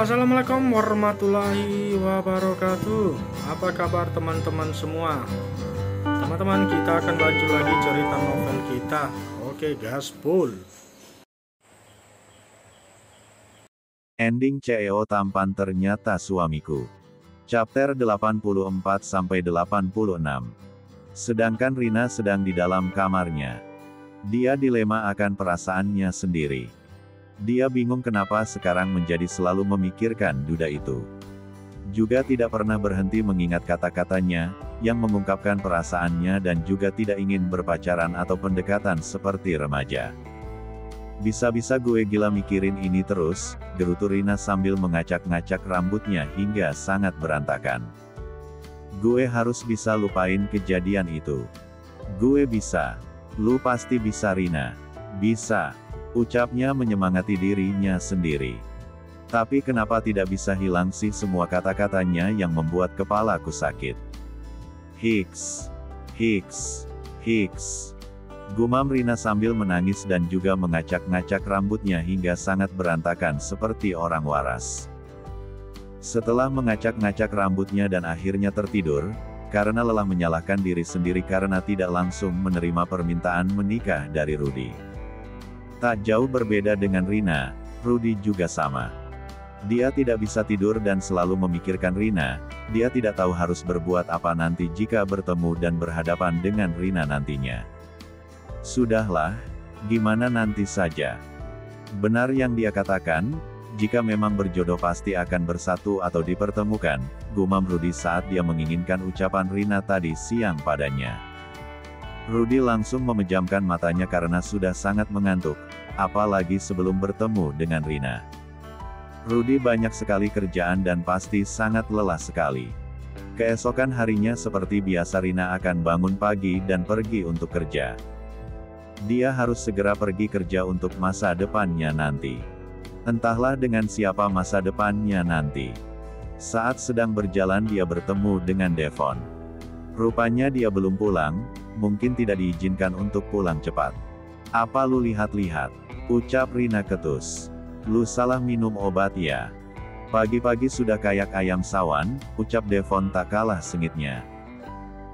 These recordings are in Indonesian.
Assalamualaikum warahmatullahi wabarakatuh. Apa kabar teman-teman semua? Teman-teman, kita akan lanjut lagi cerita novel kita. Oke, gaspol. Ending CEO tampan ternyata suamiku. Chapter 84-86. Sedangkan Rina sedang di dalam kamarnya. Dia dilema akan perasaannya sendiri. Dia bingung kenapa sekarang menjadi selalu memikirkan duda itu. Juga tidak pernah berhenti mengingat kata-katanya, yang mengungkapkan perasaannya dan juga tidak ingin berpacaran atau pendekatan seperti remaja. Bisa-bisa gue gila mikirin ini terus, gerutu Rina sambil mengacak-ngacak rambutnya hingga sangat berantakan. Gue harus bisa lupain kejadian itu. Gue bisa. Lu pasti bisa Rina. Bisa. Ucapnya menyemangati dirinya sendiri. Tapi kenapa tidak bisa hilang sih semua kata-katanya yang membuat kepalaku sakit. Hiks. Hiks. Hiks. Gumam Rina sambil menangis dan juga mengacak-ngacak rambutnya hingga sangat berantakan seperti orang waras. Setelah mengacak-ngacak rambutnya dan akhirnya tertidur, karena lelah menyalahkan diri sendiri karena tidak langsung menerima permintaan menikah dari Rudy. Tak jauh berbeda dengan Rina, Rudy juga sama. Dia tidak bisa tidur dan selalu memikirkan Rina, dia tidak tahu harus berbuat apa nanti jika bertemu dan berhadapan dengan Rina nantinya. Sudahlah, gimana nanti saja. Benar yang dia katakan, jika memang berjodoh pasti akan bersatu atau dipertemukan, gumam Rudy saat dia menginginkan ucapan Rina tadi siang padanya. Rudy langsung memejamkan matanya karena sudah sangat mengantuk, apalagi sebelum bertemu dengan Rina. Rudy banyak sekali kerjaan dan pasti sangat lelah sekali. Keesokan harinya seperti biasa Rina akan bangun pagi dan pergi untuk kerja. Dia harus segera pergi kerja untuk masa depannya nanti. Entahlah dengan siapa masa depannya nanti. Saat sedang berjalan dia bertemu dengan Devon. Rupanya dia belum pulang, mungkin tidak diizinkan untuk pulang cepat. Apa lu lihat-lihat? Ucap Rina ketus. Lu salah minum obat ya? Pagi-pagi sudah kayak ayam sawan, ucap Devon tak kalah sengitnya.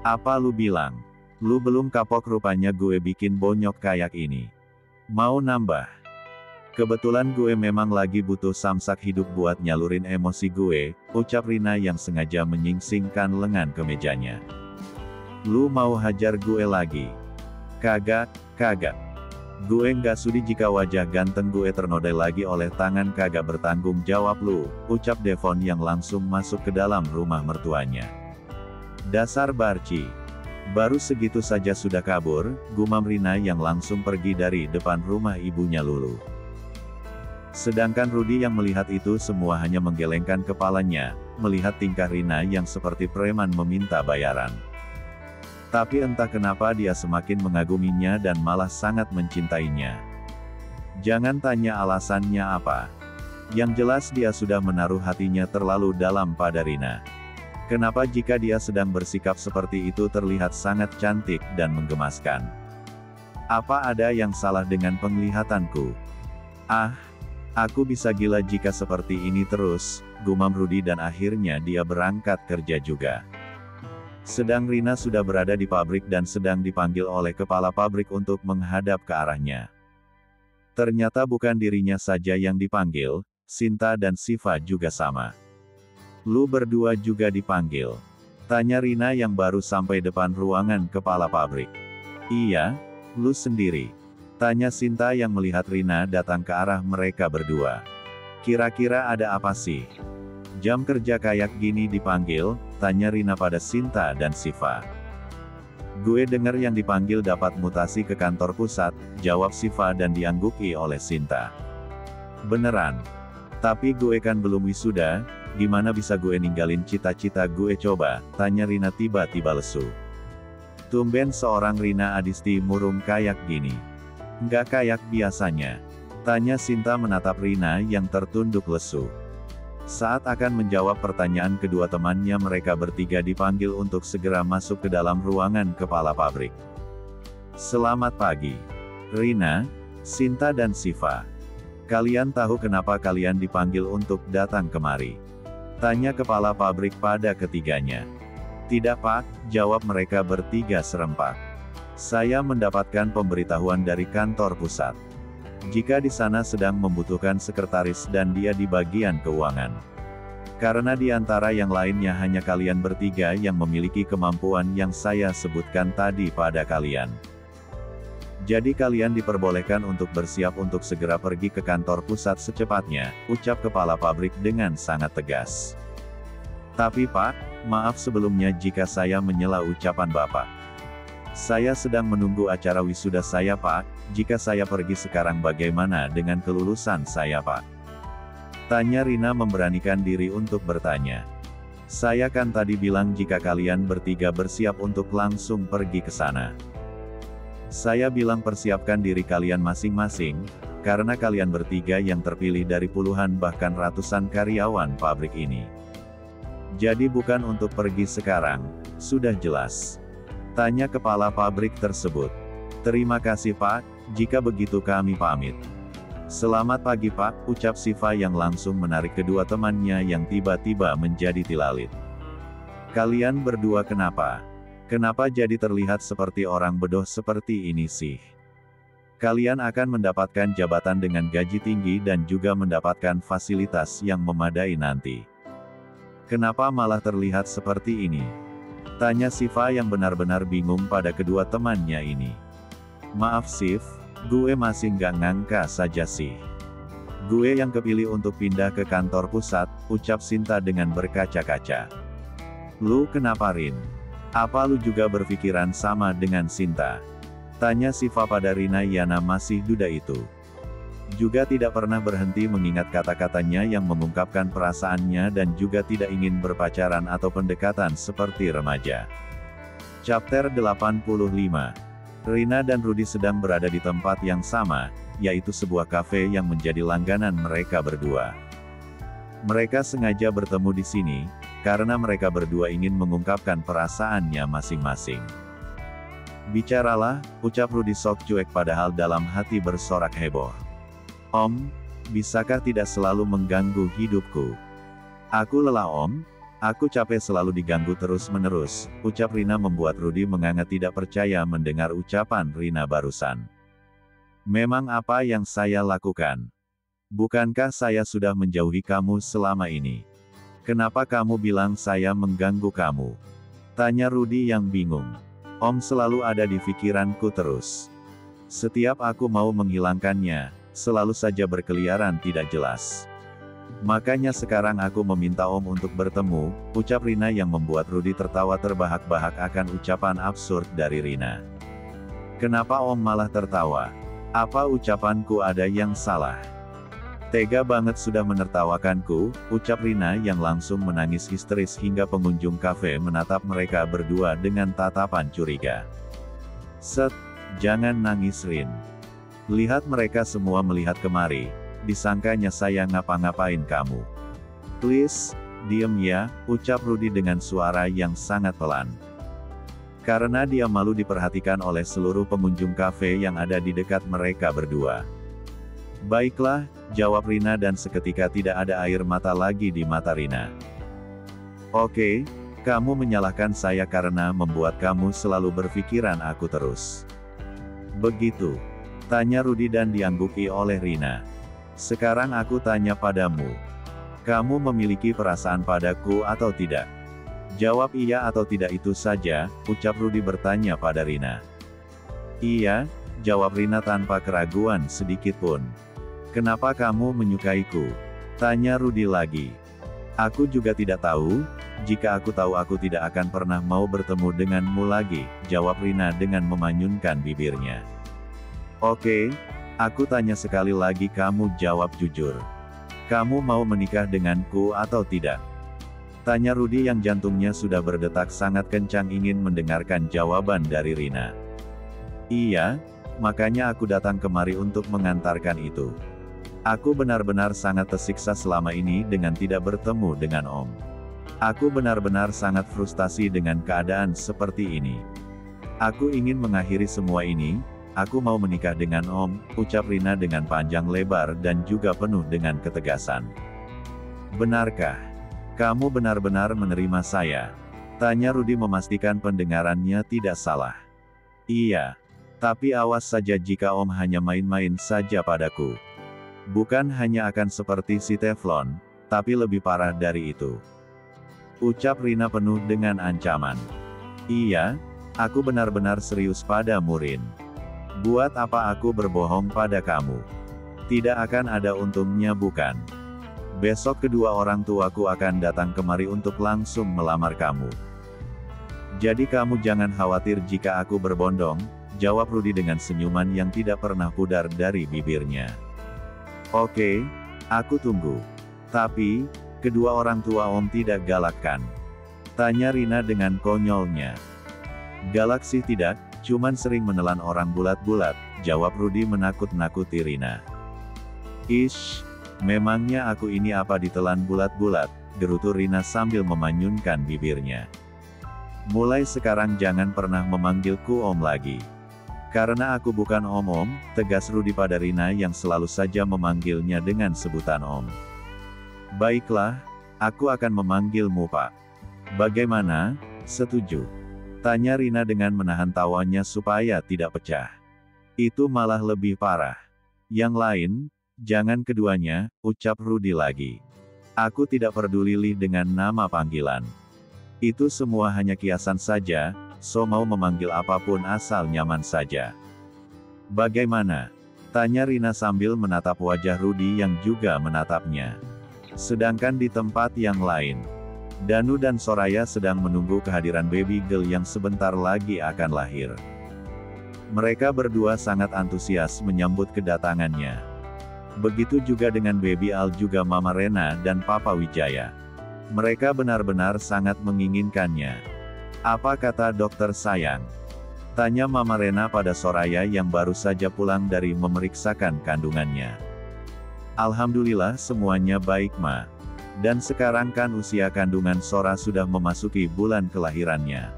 Apa lu bilang? Lu belum kapok rupanya gue bikin bonyok kayak ini. Mau nambah? Kebetulan gue memang lagi butuh samsak hidup buat nyalurin emosi gue, ucap Rina yang sengaja menyingsingkan lengan kemejanya. Lu mau hajar gue lagi? Kagak, kagak. Gue nggak sudi jika wajah ganteng gue ternodai lagi oleh tangan kagak bertanggung jawab lu, ucap Devon yang langsung masuk ke dalam rumah mertuanya. Dasar Barci. Baru segitu saja sudah kabur, gumam Rina yang langsung pergi dari depan rumah ibunya Lulu. Sedangkan Rudy yang melihat itu semua hanya menggelengkan kepalanya, melihat tingkah Rina yang seperti preman meminta bayaran. Tapi entah kenapa dia semakin mengaguminya dan malah sangat mencintainya. Jangan tanya alasannya apa. Yang jelas dia sudah menaruh hatinya terlalu dalam pada Rina. Kenapa jika dia sedang bersikap seperti itu terlihat sangat cantik dan menggemaskan? Apa ada yang salah dengan penglihatanku? Ah, aku bisa gila jika seperti ini terus, gumam Rudy dan akhirnya dia berangkat kerja juga. Sedang Rina sudah berada di pabrik dan sedang dipanggil oleh kepala pabrik untuk menghadap ke arahnya. Ternyata bukan dirinya saja yang dipanggil, Sinta dan Siva juga sama. Lu berdua juga dipanggil? Tanya Rina yang baru sampai depan ruangan kepala pabrik. Iya, lu sendiri. Tanya Sinta yang melihat Rina datang ke arah mereka berdua. Kira-kira ada apa sih? Jam kerja kayak gini dipanggil, tanya Rina pada Sinta dan Siva. Gue dengar yang dipanggil dapat mutasi ke kantor pusat, jawab Siva dan diangguki oleh Sinta. Beneran? Tapi gue kan belum wisuda, gimana bisa gue ninggalin cita-cita gue coba, tanya Rina tiba-tiba lesu. Tumben seorang Rina Adisti murung kayak gini. Nggak kayak biasanya. Tanya Sinta menatap Rina yang tertunduk lesu. Saat akan menjawab pertanyaan kedua temannya mereka bertiga dipanggil untuk segera masuk ke dalam ruangan kepala pabrik. Selamat pagi. Rina, Sinta dan Siva. Kalian tahu kenapa kalian dipanggil untuk datang kemari? Tanya kepala pabrik pada ketiganya. Tidak Pak, jawab mereka bertiga serempak. Saya mendapatkan pemberitahuan dari kantor pusat. Jika di sana sedang membutuhkan sekretaris dan dia di bagian keuangan. Karena di antara yang lainnya hanya kalian bertiga yang memiliki kemampuan yang saya sebutkan tadi pada kalian. Jadi kalian diperbolehkan untuk bersiap untuk segera pergi ke kantor pusat secepatnya, ucap kepala pabrik dengan sangat tegas. Tapi Pak, maaf sebelumnya jika saya menyela ucapan Bapak. Saya sedang menunggu acara wisuda saya Pak, jika saya pergi sekarang bagaimana dengan kelulusan saya Pak? Tanya Rina memberanikan diri untuk bertanya. Saya kan tadi bilang jika kalian bertiga bersiap untuk langsung pergi ke sana. Saya bilang persiapkan diri kalian masing-masing, karena kalian bertiga yang terpilih dari puluhan bahkan ratusan karyawan pabrik ini. Jadi bukan untuk pergi sekarang, sudah jelas. Tanya kepala pabrik tersebut. Terima kasih Pak, jika begitu kami pamit. Selamat pagi Pak, ucap Siva yang langsung menarik kedua temannya yang tiba-tiba menjadi tilalit. Kalian berdua kenapa? Kenapa jadi terlihat seperti orang bodoh seperti ini sih? Kalian akan mendapatkan jabatan dengan gaji tinggi dan juga mendapatkan fasilitas yang memadai nanti. Kenapa malah terlihat seperti ini? Tanya Siva yang benar-benar bingung pada kedua temannya ini. Maaf Siv, gue masih nggak ngangka saja sih. Gue yang kepilih untuk pindah ke kantor pusat, ucap Sinta dengan berkaca-kaca. Lu kenapa Rin? Apa lu juga berpikiran sama dengan Sinta? Tanya Siva pada Rina Yana masih duda itu. Juga tidak pernah berhenti mengingat kata-katanya yang mengungkapkan perasaannya dan juga tidak ingin berpacaran atau pendekatan seperti remaja. Chapter 85. Rina dan Rudy sedang berada di tempat yang sama, yaitu sebuah kafe yang menjadi langganan mereka berdua. Mereka sengaja bertemu di sini, karena mereka berdua ingin mengungkapkan perasaannya masing-masing. Bicaralah, ucap Rudy sok cuek padahal dalam hati bersorak heboh. Om, bisakah tidak selalu mengganggu hidupku? Aku lelah Om, aku capek selalu diganggu terus-menerus, ucap Rina membuat Rudy menganga tidak percaya mendengar ucapan Rina barusan. Memang apa yang saya lakukan? Bukankah saya sudah menjauhi kamu selama ini? Kenapa kamu bilang saya mengganggu kamu? Tanya Rudy yang bingung. Om selalu ada di pikiranku terus. Setiap aku mau menghilangkannya, selalu saja berkeliaran tidak jelas. Makanya sekarang aku meminta Om untuk bertemu, ucap Rina yang membuat Rudy tertawa terbahak-bahak akan ucapan absurd dari Rina. Kenapa Om malah tertawa? Apa ucapanku ada yang salah? Tega banget sudah menertawakanku, ucap Rina yang langsung menangis histeris hingga pengunjung kafe menatap mereka berdua dengan tatapan curiga. Set, jangan nangis Rin. Lihat mereka semua melihat kemari, disangkanya saya ngapa-ngapain kamu. Please, diem ya, ucap Rudy dengan suara yang sangat pelan. Karena dia malu diperhatikan oleh seluruh pengunjung kafe yang ada di dekat mereka berdua. Baiklah, jawab Rina dan seketika tidak ada air mata lagi di mata Rina. Oke, kamu menyalahkan saya karena membuat kamu selalu berpikiran aku terus. Begitu. Tanya Rudy dan diangguki oleh Rina. Sekarang aku tanya padamu. Kamu memiliki perasaan padaku atau tidak? Jawab iya atau tidak itu saja, ucap Rudy bertanya pada Rina. Iya, jawab Rina tanpa keraguan sedikit pun. Kenapa kamu menyukaiku? Tanya Rudy lagi. Aku juga tidak tahu, jika aku tahu aku tidak akan pernah mau bertemu denganmu lagi, jawab Rina dengan memanyunkan bibirnya. Oke, aku tanya sekali lagi kamu jawab jujur. Kamu mau menikah denganku atau tidak? Tanya Rudy yang jantungnya sudah berdetak sangat kencang ingin mendengarkan jawaban dari Rina. Iya, makanya aku datang kemari untuk mengantarkan itu. Aku benar-benar sangat tersiksa selama ini dengan tidak bertemu dengan Om. Aku benar-benar sangat frustasi dengan keadaan seperti ini. Aku ingin mengakhiri semua ini, aku mau menikah dengan Om, ucap Rina dengan panjang lebar dan juga penuh dengan ketegasan. Benarkah? Kamu benar-benar menerima saya? Tanya Rudy memastikan pendengarannya tidak salah. Iya. Tapi awas saja jika Om hanya main-main saja padaku. Bukan hanya akan seperti si Teflon, tapi lebih parah dari itu. Ucap Rina penuh dengan ancaman. Iya, aku benar-benar serius padamu Rin. Buat apa aku berbohong pada kamu? Tidak akan ada untungnya bukan? Besok kedua orang tuaku akan datang kemari untuk langsung melamar kamu. Jadi kamu jangan khawatir jika aku berbondong, jawab Rudy dengan senyuman yang tidak pernah pudar dari bibirnya. Oke, aku tunggu. Tapi, kedua orang tua Om tidak galak kan? Tanya Rina dengan konyolnya. Galak sih tidak, cuman sering menelan orang bulat-bulat, jawab Rudy menakut-nakuti Rina. Ish, memangnya aku ini apa ditelan bulat-bulat, gerutu Rina sambil memanyunkan bibirnya. Mulai sekarang jangan pernah memanggilku Om lagi. Karena aku bukan Om-Om, tegas Rudy pada Rina yang selalu saja memanggilnya dengan sebutan Om. Baiklah, aku akan memanggilmu Pak. Bagaimana, setuju? Tanya Rina dengan menahan tawanya supaya tidak pecah. Itu malah lebih parah. Yang lain, jangan keduanya, ucap Rudy lagi. Aku tidak peduli dengan nama panggilan. Itu semua hanya kiasan saja, so mau memanggil apapun asal nyaman saja. Bagaimana? Tanya Rina sambil menatap wajah Rudy yang juga menatapnya. Sedangkan di tempat yang lain, Danu dan Soraya sedang menunggu kehadiran baby girl yang sebentar lagi akan lahir. Mereka berdua sangat antusias menyambut kedatangannya. Begitu juga dengan baby Al juga Mama Rena dan Papa Wijaya. Mereka benar-benar sangat menginginkannya. Apa kata dokter sayang? Tanya Mama Rena pada Soraya yang baru saja pulang dari memeriksakan kandungannya. Alhamdulillah semuanya baik Ma. Dan sekarang kan usia kandungan Sora sudah memasuki bulan kelahirannya.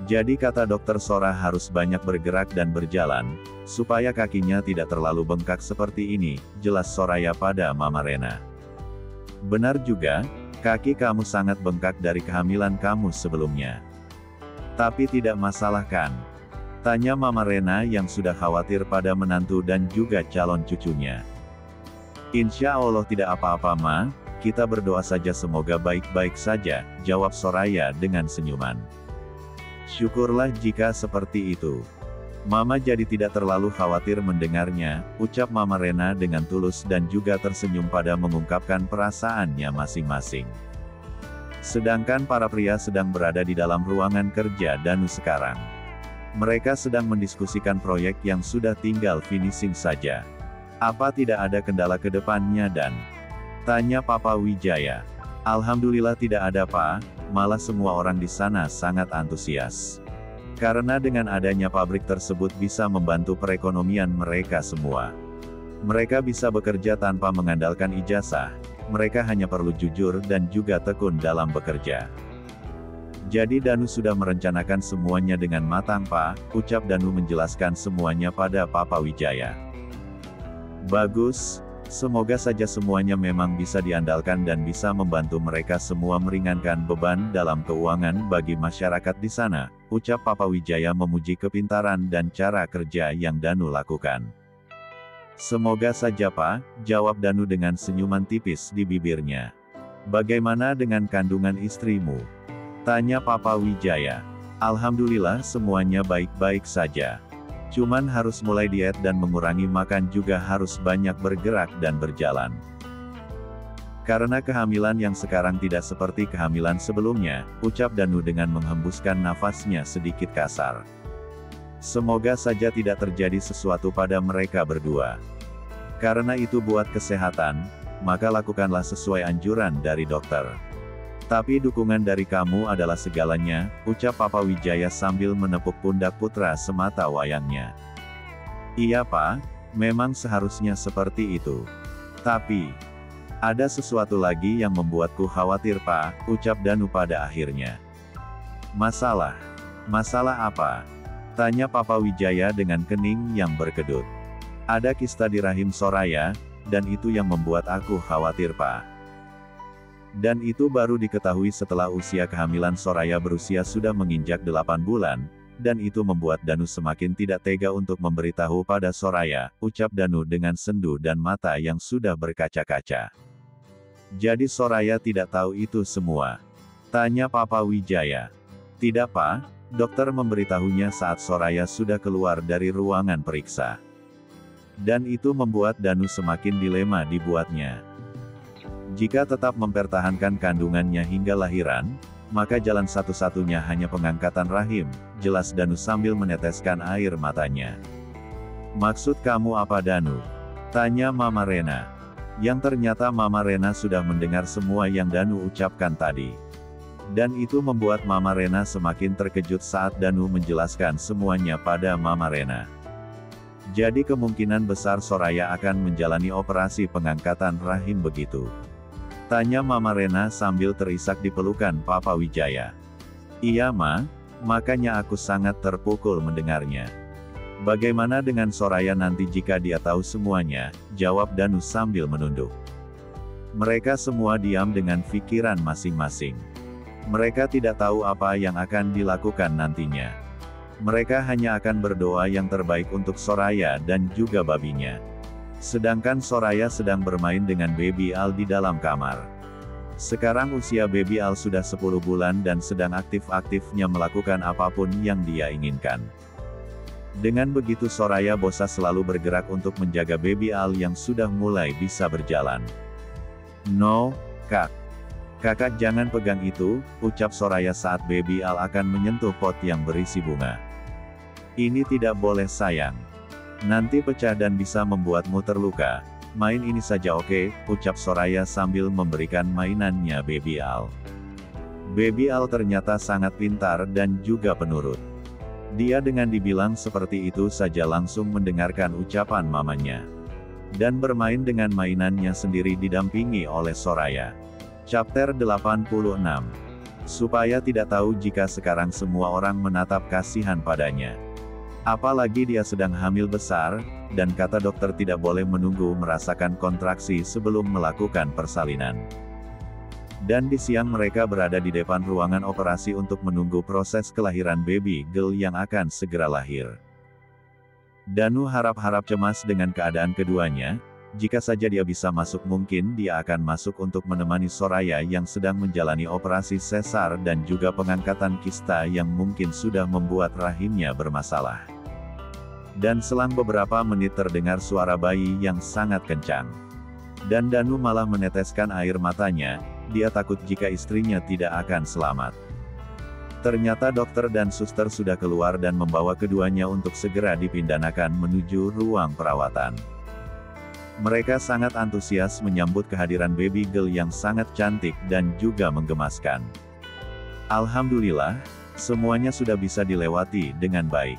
Jadi kata dokter Sora harus banyak bergerak dan berjalan, supaya kakinya tidak terlalu bengkak seperti ini, jelas Soraya pada Mama Rena. Benar juga, kaki kamu sangat bengkak dari kehamilan kamu sebelumnya. Tapi tidak masalah kan? Tanya Mama Rena yang sudah khawatir pada menantu dan juga calon cucunya. Insya Allah tidak apa-apa Ma, kita berdoa saja semoga baik-baik saja, jawab Soraya dengan senyuman. Syukurlah jika seperti itu. Mama jadi tidak terlalu khawatir mendengarnya, ucap Mama Rena dengan tulus dan juga tersenyum pada mengungkapkan perasaannya masing-masing. Sedangkan para pria sedang berada di dalam ruangan kerja Danu sekarang. Mereka sedang mendiskusikan proyek yang sudah tinggal finishing saja. Apa tidak ada kendala ke depannya Dan? Tanya Papa Wijaya. Alhamdulillah tidak ada Pak, malah semua orang di sana sangat antusias. Karena dengan adanya pabrik tersebut bisa membantu perekonomian mereka semua. Mereka bisa bekerja tanpa mengandalkan ijazah. Mereka hanya perlu jujur dan juga tekun dalam bekerja. Jadi Danu sudah merencanakan semuanya dengan matang Pak, ucap Danu menjelaskan semuanya pada Papa Wijaya. Bagus, semoga saja semuanya memang bisa diandalkan dan bisa membantu mereka semua meringankan beban dalam keuangan bagi masyarakat di sana, ucap Papa Wijaya memuji kepintaran dan cara kerja yang Danu lakukan. Semoga saja Pak, jawab Danu dengan senyuman tipis di bibirnya. Bagaimana dengan kandungan istrimu? Tanya Papa Wijaya. Alhamdulillah semuanya baik-baik saja. Cuman harus mulai diet dan mengurangi makan juga harus banyak bergerak dan berjalan. Karena kehamilan yang sekarang tidak seperti kehamilan sebelumnya, ucap Danu dengan menghembuskan nafasnya sedikit kasar. Semoga saja tidak terjadi sesuatu pada mereka berdua. Karena itu buat kesehatan, maka lakukanlah sesuai anjuran dari dokter. Tapi dukungan dari kamu adalah segalanya, ucap Papa Wijaya sambil menepuk pundak putra semata wayangnya. Iya Pak, memang seharusnya seperti itu. Tapi, ada sesuatu lagi yang membuatku khawatir Pak, ucap Danu pada akhirnya. Masalah? Masalah apa? Tanya Papa Wijaya dengan kening yang berkedut. Ada kista di rahim Soraya, dan itu yang membuat aku khawatir, Pak. Dan itu baru diketahui setelah usia kehamilan Soraya berusia sudah menginjak 8 bulan, dan itu membuat Danu semakin tidak tega untuk memberitahu pada Soraya, ucap Danu dengan sendu dan mata yang sudah berkaca-kaca. Jadi Soraya tidak tahu itu semua? Tanya Papa Wijaya. Tidak, Pak, dokter memberitahunya saat Soraya sudah keluar dari ruangan periksa. Dan itu membuat Danu semakin dilema dibuatnya. Jika tetap mempertahankan kandungannya hingga lahiran, maka jalan satu-satunya hanya pengangkatan rahim, jelas Danu sambil meneteskan air matanya. Maksud kamu apa, Danu? Tanya Mama Rena. Yang ternyata Mama Rena sudah mendengar semua yang Danu ucapkan tadi. Dan itu membuat Mama Rena semakin terkejut saat Danu menjelaskan semuanya pada Mama Rena. Jadi kemungkinan besar Soraya akan menjalani operasi pengangkatan rahim begitu? Tanya Mama Rena sambil terisak di pelukan Papa Wijaya. Iya, Ma, makanya aku sangat terpukul mendengarnya. Bagaimana dengan Soraya nanti jika dia tahu semuanya? Jawab Danu sambil menunduk. Mereka semua diam dengan pikiran masing-masing. Mereka tidak tahu apa yang akan dilakukan nantinya. Mereka hanya akan berdoa yang terbaik untuk Soraya dan juga babinya. Sedangkan Soraya sedang bermain dengan Baby Al di dalam kamar. Sekarang usia Baby Al sudah 10 bulan dan sedang aktif-aktifnya melakukan apapun yang dia inginkan. Dengan begitu Soraya bosa selalu bergerak untuk menjaga Baby Al yang sudah mulai bisa berjalan. No, Kak. Kakak jangan pegang itu, ucap Soraya saat Baby Al akan menyentuh pot yang berisi bunga. Ini tidak boleh, sayang. Nanti pecah dan bisa membuatmu terluka. Main ini saja, oke, ucap Soraya sambil memberikan mainannya Baby Al. Baby Al ternyata sangat pintar dan juga penurut. Dia dengan dibilang seperti itu saja langsung mendengarkan ucapan mamanya. Dan bermain dengan mainannya sendiri didampingi oleh Soraya. Chapter 86. Supaya tidak tahu jika sekarang semua orang menatap kasihan padanya. Apalagi dia sedang hamil besar, dan kata dokter tidak boleh menunggu merasakan kontraksi sebelum melakukan persalinan. Dan di siang mereka berada di depan ruangan operasi untuk menunggu proses kelahiran baby girl yang akan segera lahir. Danu harap-harap cemas dengan keadaan keduanya. Jika saja dia bisa masuk, mungkin dia akan masuk untuk menemani Soraya yang sedang menjalani operasi sesar dan juga pengangkatan kista yang mungkin sudah membuat rahimnya bermasalah. Dan selang beberapa menit terdengar suara bayi yang sangat kencang. Dan Danu malah meneteskan air matanya, dia takut jika istrinya tidak akan selamat. Ternyata dokter dan suster sudah keluar dan membawa keduanya untuk segera dipindahkan menuju ruang perawatan. Mereka sangat antusias menyambut kehadiran baby girl yang sangat cantik dan juga menggemaskan. Alhamdulillah, semuanya sudah bisa dilewati dengan baik.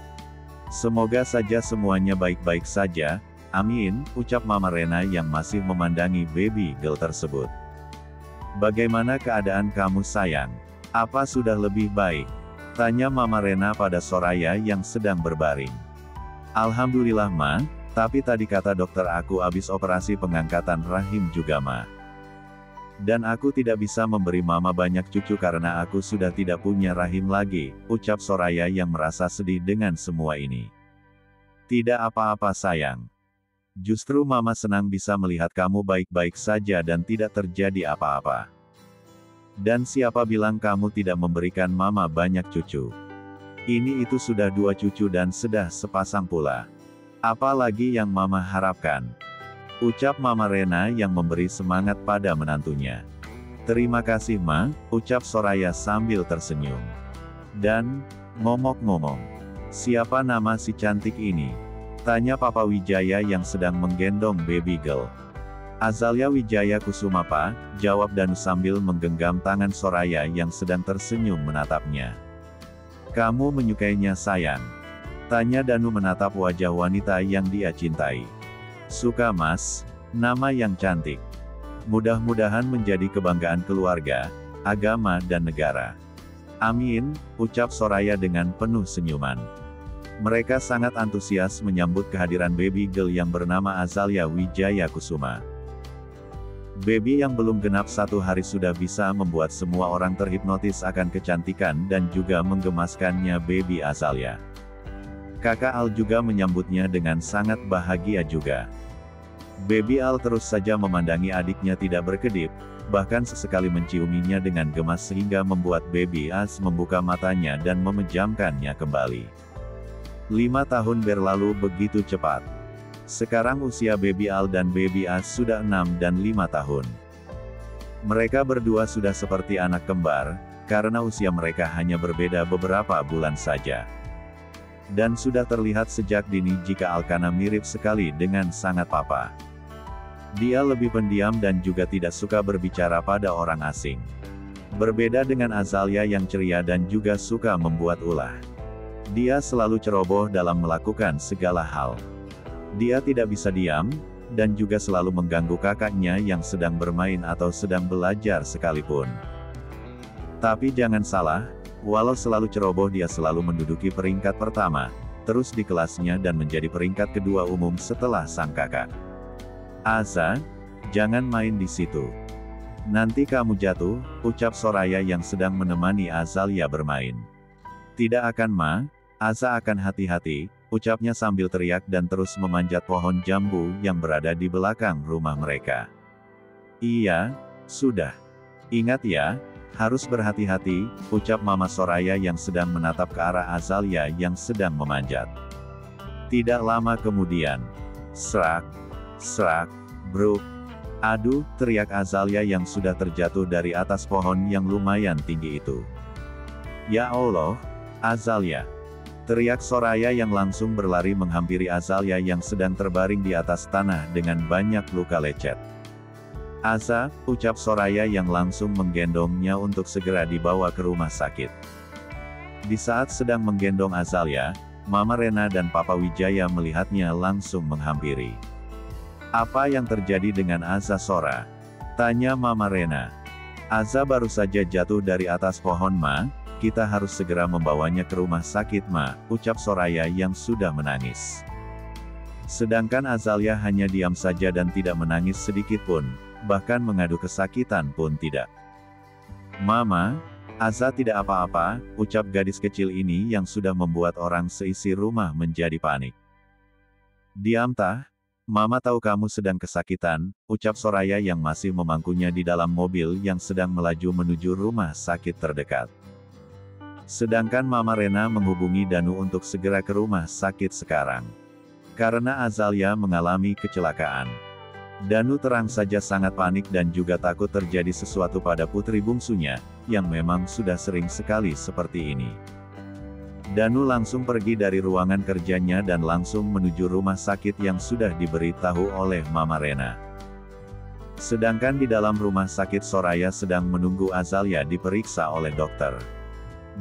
Semoga saja semuanya baik-baik saja, amin, ucap Mama Rena yang masih memandangi baby girl tersebut. Bagaimana keadaan kamu, sayang? Apa sudah lebih baik? Tanya Mama Rena pada Soraya yang sedang berbaring. Alhamdulillah, Ma, tapi tadi kata dokter aku habis operasi pengangkatan rahim juga, Ma. Dan aku tidak bisa memberi Mama banyak cucu karena aku sudah tidak punya rahim lagi, ucap Soraya yang merasa sedih dengan semua ini. Tidak apa-apa, sayang. Justru Mama senang bisa melihat kamu baik-baik saja dan tidak terjadi apa-apa. Dan siapa bilang kamu tidak memberikan Mama banyak cucu? Ini itu sudah 2 cucu dan sudah sepasang pula. Apalagi yang Mama harapkan? Ucap Mama Rena yang memberi semangat pada menantunya. Terima kasih, Ma, ucap Soraya sambil tersenyum. Dan, ngomong-ngomong, siapa nama si cantik ini? Tanya Papa Wijaya yang sedang menggendong baby girl. Azalia Wijaya Kusuma, Pak, jawab Danu sambil menggenggam tangan Soraya yang sedang tersenyum menatapnya. Kamu menyukainya, sayang? Tanya Danu menatap wajah wanita yang dia cintai. Suka, Mas, nama yang cantik. Mudah-mudahan menjadi kebanggaan keluarga, agama dan negara. Amin, ucap Soraya dengan penuh senyuman. Mereka sangat antusias menyambut kehadiran baby girl yang bernama Azalea Wijaya Kusuma. Baby yang belum genap 1 hari sudah bisa membuat semua orang terhipnotis akan kecantikan dan juga menggemaskannya baby Azalea. Kakak Al juga menyambutnya dengan sangat bahagia juga. Baby Al terus saja memandangi adiknya tidak berkedip, bahkan sesekali menciuminya dengan gemas sehingga membuat baby Az membuka matanya dan memejamkannya kembali. 5 tahun berlalu begitu cepat. Sekarang usia baby Al dan baby Az sudah 6 dan 5 tahun. Mereka berdua sudah seperti anak kembar, karena usia mereka hanya berbeda beberapa bulan saja. Dan sudah terlihat sejak dini jika Alkana mirip sekali dengan sangat papa. Dia lebih pendiam dan juga tidak suka berbicara pada orang asing. Berbeda dengan Azalea yang ceria dan juga suka membuat ulah. Dia selalu ceroboh dalam melakukan segala hal. Dia tidak bisa diam, dan juga selalu mengganggu kakaknya yang sedang bermain atau sedang belajar sekalipun. Tapi jangan salah, walau selalu ceroboh dia selalu menduduki peringkat pertama, terus di kelasnya dan menjadi peringkat kedua umum setelah sang kakak. Aza, jangan main di situ. Nanti kamu jatuh, ucap Soraya yang sedang menemani Azalea bermain. Tidak akan ma, Aza akan hati-hati, ucapnya sambil teriak dan terus memanjat pohon jambu yang berada di belakang rumah mereka. Iya, sudah. Ingat ya, harus berhati-hati, ucap Mama Soraya yang sedang menatap ke arah Azalea yang sedang memanjat. Tidak lama kemudian, serak, bruk. Aduh, teriak Azalea yang sudah terjatuh dari atas pohon yang lumayan tinggi itu. Ya Allah, Azalea. Teriak Soraya yang langsung berlari menghampiri Azalea yang sedang terbaring di atas tanah dengan banyak luka lecet. Aza, ucap Soraya yang langsung menggendongnya untuk segera dibawa ke rumah sakit. Di saat sedang menggendong Azalea, Mama Rena dan Papa Wijaya melihatnya langsung menghampiri. Apa yang terjadi dengan Aza Sora? Tanya Mama Rena. Aza baru saja jatuh dari atas pohon ma, kita harus segera membawanya ke rumah sakit ma, ucap Soraya yang sudah menangis. Sedangkan Azalea hanya diam saja dan tidak menangis sedikit pun, bahkan mengadu kesakitan pun tidak. Mama, Aza tidak apa-apa, ucap gadis kecil ini yang sudah membuat orang seisi rumah menjadi panik. Diam tah. Mama tahu kamu sedang kesakitan, ucap Soraya yang masih memangkunya di dalam mobil yang sedang melaju menuju rumah sakit terdekat. Sedangkan Mama Rena menghubungi Danu untuk segera ke rumah sakit sekarang. Karena Azalea mengalami kecelakaan. Danu terang saja sangat panik dan juga takut terjadi sesuatu pada putri bungsunya, yang memang sudah sering sekali seperti ini. Danu langsung pergi dari ruangan kerjanya dan langsung menuju rumah sakit yang sudah diberitahu oleh Mama Rena. Sedangkan di dalam rumah sakit Soraya sedang menunggu Azalea diperiksa oleh dokter.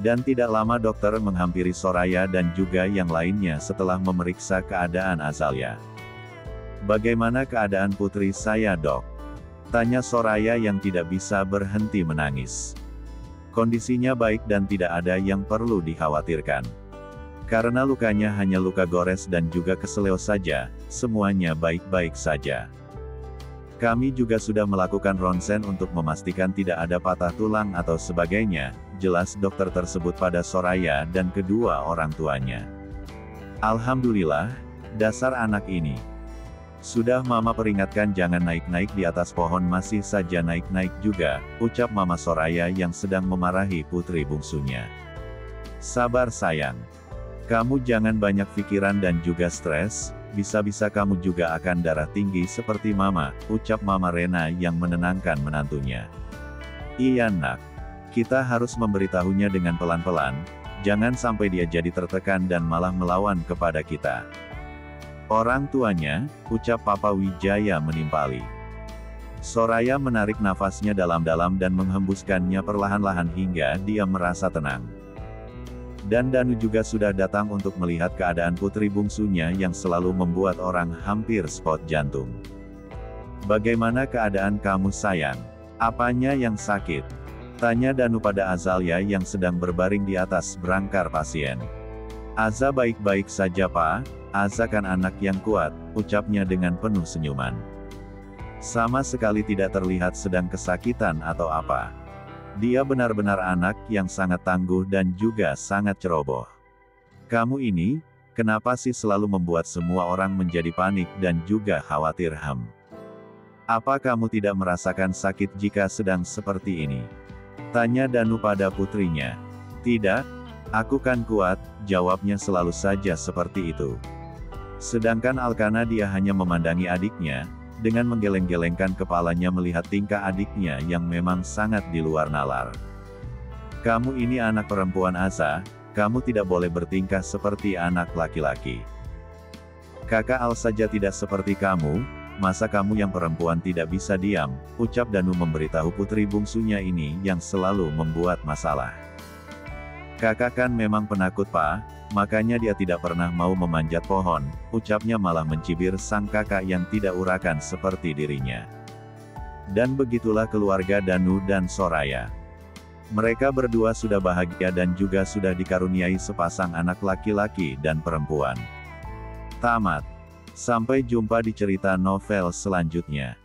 Dan tidak lama dokter menghampiri Soraya dan juga yang lainnya setelah memeriksa keadaan Azalea. Bagaimana keadaan putri saya dok? Tanya Soraya yang tidak bisa berhenti menangis. Kondisinya baik dan tidak ada yang perlu dikhawatirkan. Karena lukanya hanya luka gores dan juga keseleo saja, semuanya baik-baik saja. Kami juga sudah melakukan ronsen untuk memastikan tidak ada patah tulang atau sebagainya, jelas dokter tersebut pada Soraya dan kedua orang tuanya. Alhamdulillah, dasar anak ini. Sudah Mama peringatkan jangan naik-naik di atas pohon masih saja naik-naik juga, ucap Mama Soraya yang sedang memarahi putri bungsunya. Sabar sayang. Kamu jangan banyak pikiran dan juga stres, bisa-bisa kamu juga akan darah tinggi seperti Mama, ucap Mama Rena yang menenangkan menantunya. Iya nak. Kita harus memberitahunya dengan pelan-pelan, jangan sampai dia jadi tertekan dan malah melawan kepada kita. Orang tuanya, ucap Papa Wijaya menimpali. Soraya menarik nafasnya dalam-dalam dan menghembuskannya perlahan-lahan hingga dia merasa tenang. Dan Danu juga sudah datang untuk melihat keadaan putri bungsunya yang selalu membuat orang hampir spot jantung. Bagaimana keadaan kamu sayang? Apanya yang sakit? Tanya Danu pada Azalea yang sedang berbaring di atas berangkar pasien. Aza baik-baik saja Pak, Aza kan anak yang kuat, ucapnya dengan penuh senyuman. Sama sekali tidak terlihat sedang kesakitan atau apa. Dia benar-benar anak yang sangat tangguh dan juga sangat ceroboh. Kamu ini, kenapa sih selalu membuat semua orang menjadi panik dan juga khawatir? Apa kamu tidak merasakan sakit jika sedang seperti ini? Tanya Danu pada putrinya. Tidak, aku kan kuat, jawabnya selalu saja seperti itu. Sedangkan Alkana dia hanya memandangi adiknya, dengan menggeleng-gelengkan kepalanya melihat tingkah adiknya yang memang sangat di luar nalar. Kamu ini anak perempuan Aza, kamu tidak boleh bertingkah seperti anak laki-laki. Kakak Al saja tidak seperti kamu, masa kamu yang perempuan tidak bisa diam, ucap Danu memberitahu putri bungsunya ini yang selalu membuat masalah. Kakak kan memang penakut Pak, makanya dia tidak pernah mau memanjat pohon, ucapnya malah mencibir sang kakak yang tidak urakan seperti dirinya. Dan begitulah keluarga Danu dan Soraya. Mereka berdua sudah bahagia dan juga sudah dikaruniai sepasang anak laki-laki dan perempuan. Tamat. Sampai jumpa di cerita novel selanjutnya.